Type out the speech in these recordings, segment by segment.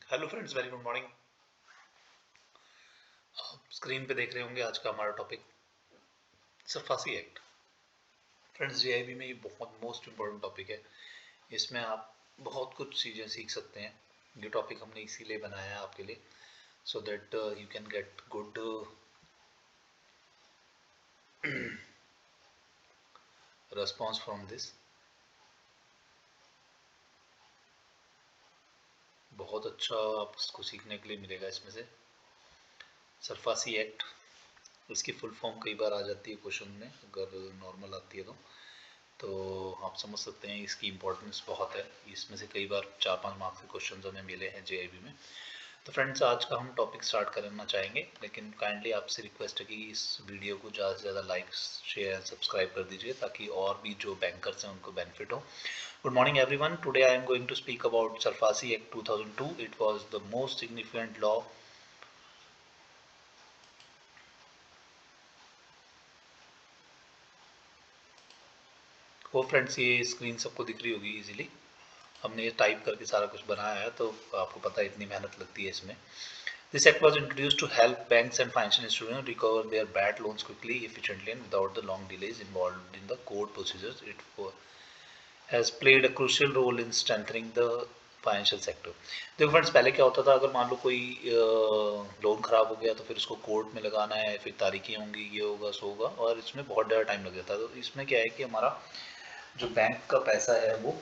Hello friends, very good morning. आप screen पे देख रहे होंगे आज का हमारा topic SARFAESI act. Friends, JIB में ये बहुत मोस्ट इम्पोर्टेंट टॉपिक है। इसमें आप बहुत कुछ चीज़ें सीख सकते हैं। ये टॉपिक हमने इसीलिए बनाया है आपके लिए, so that you can get good response from this. बहुत अच्छा आपको सीखने के लिए मिलेगा इसमें से। सरफासी एक्ट, इसकी फुल फॉर्म कई बार आ जाती है क्वेश्चन में, अगर नॉर्मल आती है तो आप समझ सकते हैं इसकी इम्पोर्टेंस बहुत है। इसमें से कई बार 4-5 मार्क्स के क्वेश्चन हमें मिले हैं जेआईबी में। तो फ्रेंड्स, आज का हम टॉपिक स्टार्ट करना चाहेंगे, लेकिन काइंडली आपसे रिक्वेस्ट है कि इस वीडियो को ज़्यादा से ज़्यादा लाइक शेयर सब्सक्राइब कर दीजिए, ताकि और भी जो बैंकर्स हैं उनको बेनिफिट हो। Good morning everyone. Today I am going to speak about SARFAESI act 2002। It was the most significant law. वो फ्रेंड्स, ये स्क्रीन सबको दिख रही होगी इजीली। हमने ये टाइप करके सारा कुछ बनाया है, तो आपको पता है इतनी मेहनत लगती है इसमें। This act was introduced to help banks and financial institutions recover their bad loans quickly, efficiently, and without the long delays involved in the court procedures. Has played a crucial role in strengthening the financial sector. देखो friends, पहले क्या होता था, अगर मान लो कोई loan खराब हो गया तो फिर उसको कोर्ट में लगाना है, फिर तारीखें होंगी, ये होगा सो होगा, और इसमें बहुत ज़्यादा टाइम लग जाता है। तो इसमें क्या है कि हमारा जो बैंक का पैसा है वो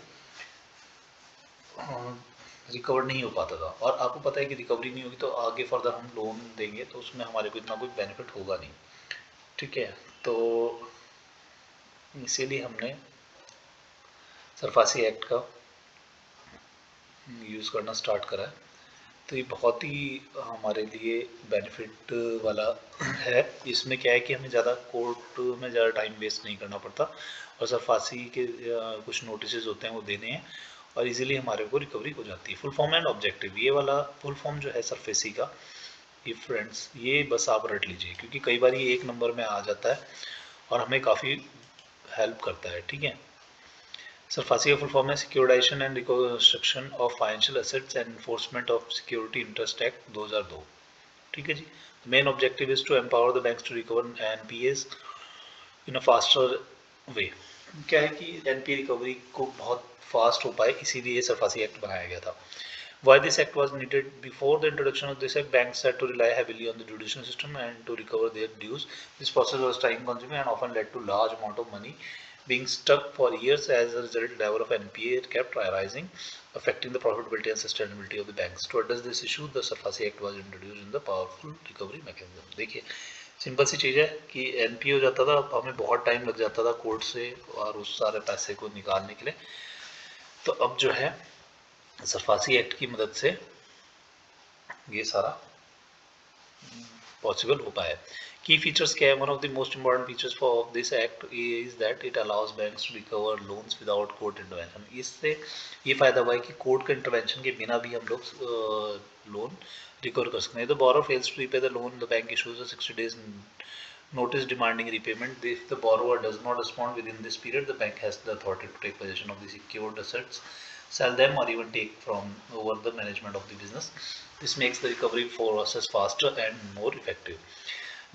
रिकवर नहीं हो पाता था। और आपको पता है कि रिकवरी नहीं होगी तो आगे फर्दर हम लोन देंगे तो उसमें हमारे को इतना कोई बेनिफिट होगा नहीं। ठीक है, तो इसीलिए हमने सरफासी एक्ट का यूज़ करना स्टार्ट करा है। तो ये बहुत ही हमारे लिए बेनिफिट वाला है। इसमें क्या है कि हमें ज़्यादा कोर्ट में ज़्यादा टाइम वेस्ट नहीं करना पड़ता, और सरफासी के कुछ नोटिस होते हैं वो देने हैं, और इजीली हमारे को रिकवरी हो जाती है। फुल फॉर्म एंड ऑब्जेक्टिव, ये वाला फुल फॉर्म जो है सरफेसी का, ये फ्रेंड्स ये बस आप रट लीजिए, क्योंकि कई बार ये एक नंबर में आ जाता है और हमें काफ़ी हेल्प करता है। ठीक है, सरफासी का फुल फॉर्म है securitisation and reconstruction of financial assets and enforcement of security interest act 2002। ठीक है जी। Main objective is to empower the banks to recover NPAs in a faster way. क्या है कि एनपीए रिकवरी को बहुत फास्ट हो पाए, इसीलिए सरफासी एक्ट बनाया गया था। Why this act was needed? Before the introduction of this act, banks had to rely heavily on the judicial system and to recover their dues. This process was time-consuming and often led to large amount of money being stuck for years. As a result, the level of NPA kept rising, affecting the profitability and sustainability of the banks. To address this issue, the Sarfasi Act was introduced in the powerful recovery mechanism. देखिए, simple सी चीज़ है कि NPA हो जाता था, हमें बहुत time लग जाता था कोर्ट से और उस सारे पैसे को निकालने के लिए। तो अब जो है सरफासी एक्ट की मदद से ये सारा पॉसिबल हो पाया। की फीचर्स क्या है? One of the most important features for this act is that it allows banks to recover loans without court intervention. इससे ये फायदा हुआ है कि कोर्ट के इंटरवेंशन के बिना भी हम लोग लोन रिकवर कर सकते हैं। तो borrower fails to repay the loan, the bank issues a 60 days notice demanding repayment. If the borrower does not respond within this period, the bank has the authority to take possession of the secured assets, sell them, or even take from over the management of the business. This makes the recovery process faster and more effective.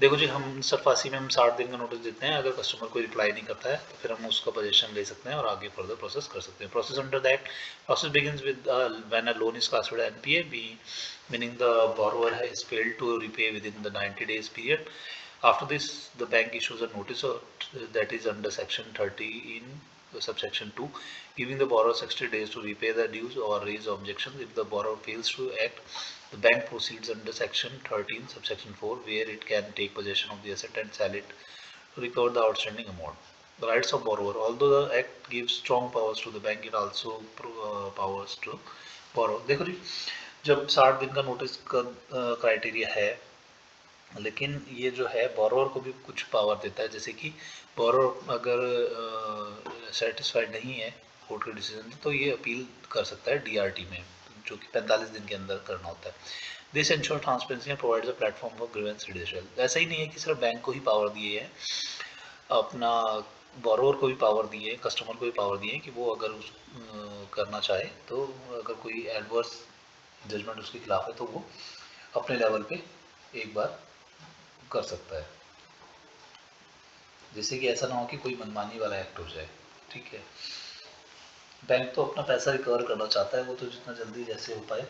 देखो जी, हम SARFAESI में हम 60 दिन का notice देते हैं। अगर customer कोई रिप्लाई नहीं करता है तो फिर हम उसका पोजीशन ले सकते हैं और आगे फर्दर प्रोसेस कर सकते हैं। Process under that process begins with when a loan is classified NPA B, meaning the borrower has failed to repay within the 90 days period. After this, the bank issues a notice that is under section 30 in subsection 2, giving the borrower 60 days to repay the dues or raise objections. If the borrower fails to act, the bank proceeds under section 13 subsection 4, where it can take possession of the asset and sell it to recover the outstanding amount. The rights of borrower. Although the act gives strong powers to the bank, it also powers to borrower. देखो जी, जब 60 दिन का notice का criteria है, लेकिन ये जो है बोरोवर को भी कुछ पावर देता है। जैसे कि बोरोवर अगर सेटिस्फाइड नहीं है कोर्ट के डिसीजन से, तो ये अपील कर सकता है डीआरटी में, जो कि 45 दिन के अंदर करना होता है। This insure transparency and provides a platform for grievance redressal. ऐसा ही नहीं है कि सिर्फ बैंक को ही पावर दिए है, अपना बोरोवर को भी पावर दिए है, कस्टमर को भी पावर दिए है कि वो अगर करना चाहे तो अगर कोई एडवर्स जजमेंट उसके खिलाफ है तो वो अपने लेवल पे एक बार कर सकता है, जैसे कि ऐसा ना हो कि कोई मनमानी वाला एक्ट हो जाए। ठीक है, बैंक तो अपना पैसा रिकवर करना चाहता है, वो तो जितना जल्दी जैसे हो पाए।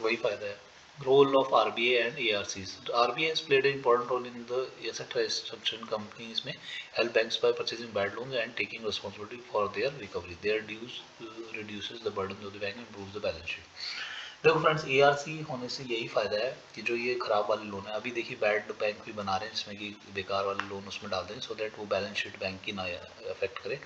वही फायदा है। Role of RBI and ARCs. RBI has played an important role in the asset restructuring companies में help banks by purchasing bad loans and taking responsibility for their recovery. Their dues reduces the burden of the bank and improves the balance sheet. देखो friends, ARC होने से यही फ़ायदा है कि जो ये ख़राब वाले लोन है, अभी देखिए बैड बैंक भी बना रहे हैं जिसमें कि बेकार वाले लोन उसमें डाल दें, सो दैट वो बैलेंस शीट बैंक की ना अफेक्ट करे।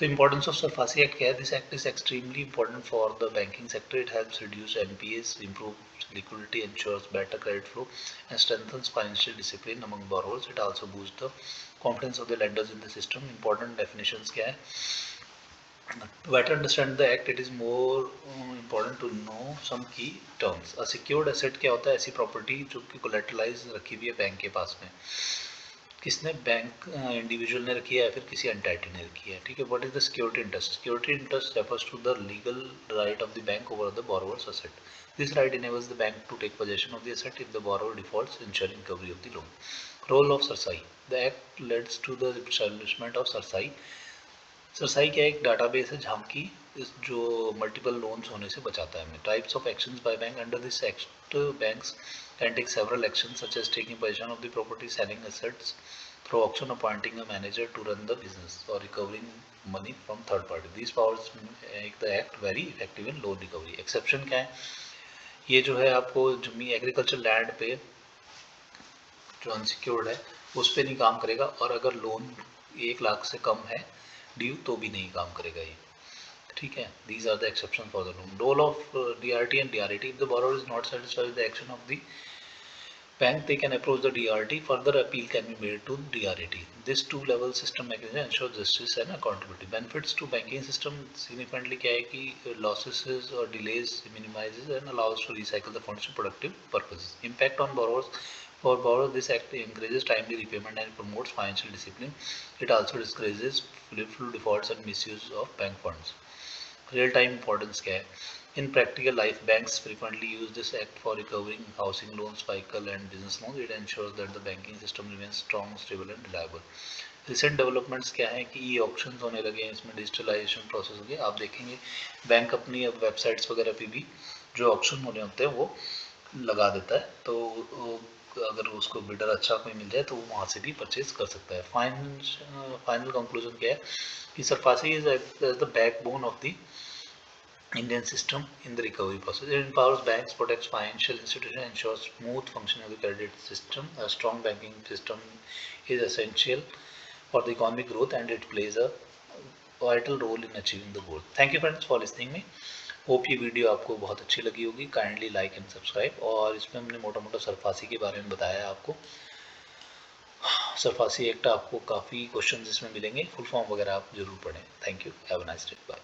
The importance of SARFAESI Act क्या है? This act is extremely important for the banking sector. It helps reduce NPAs, improve liquidity, ensures better credit flow, and strengthens financial discipline among borrowers. It also boosts the confidence of the lenders in the system. Important definitions क्या है? To better understand the act, it is more important to know some key terms. A secured asset क्या होता है? ऐसी property जो कि कोलेटरलाइज रखी हुई है बैंक के पास में, किसने? बैंक इंडिविजुअल ने रखी है या फिर किसी एंटाइटी ने रखी है। ठीक है, what is the security interest? Security interest refers to the legal right of the bank over the borrower's asset. This right enables the bank to take possession of the asset if the borrower defaults, ensuring recovery of the loan. Role of SARFAESI. The act leads to the establishment of SARFAESI. SARFAESI क्या, एक database है जहाँ की जो multiple loans होने से बचाता है हमें। Types of actions by bank. Under this act banks can take several actions such as taking possession of the property, selling assets through auction, appointing a manager to run the business, or recovering money from third party. These powers make the act very effective in loan recovery. Exception क्या है? ये जो है आपको जमीन agriculture land पे जो unsecured है उस पर नहीं काम करेगा, और अगर लोन 1 लाख से कम है ड्यू तो भी नहीं काम करेगा ये। ठीक है, these are the exceptions for the loan. Role of DRT and DRT. If the borrower is not satisfied with the action of the bank, they can approach the DRT. Further appeal can be made to DRT. This two-level system mechanism ensures justice and accountability. Benefits to banking system significantly क्या है कि losses or delays minimizes and allows to recycle the funds to productive purposes. Impact on borrowers. For borrowers, this act encourages timely repayment and promotes financial discipline. It also discourages willful defaults and misuse of bank funds. Real time importance क्या है? In practical life, banks frequently use this act for recovering housing loans, vehicle and business loans. It ensures that the banking system remains strong, stable and reliable. Recent developments क्या है कि ई options होने लगे हैं, इसमें digitalisation process हो गया। आप देखेंगे बैंक अपनी अब वेबसाइट्स वगैरह पे भी जो ऑप्शन होने होते हैं वो लगा देता है, तो अगर उसको बिल्डर अच्छा कोई मिल जाए तो वो वहाँ से भी परचेज कर सकता है। फाइनल कंक्लूजन क्या है कि SARFAESI is as the backbone of the Indian system in the recovery process. It empowers banks, protects financial institutions, ensures smooth functioning of the credit system. A strong banking system is essential for the economic growth and it plays a vital role in achieving the goal. Thank you friends for listening me. Hope ये video आपको बहुत अच्छी लगी होगी। Kindly like and subscribe. और इसमें हमने मोटा मोटा SARFAESI के बारे में बताया है आपको। SARFAESI एक्ट आपको काफ़ी क्वेश्चन इसमें मिलेंगे, फुल फॉर्म वगैरह आप जरूर पढ़ें। Thank you, have a nice day, bye.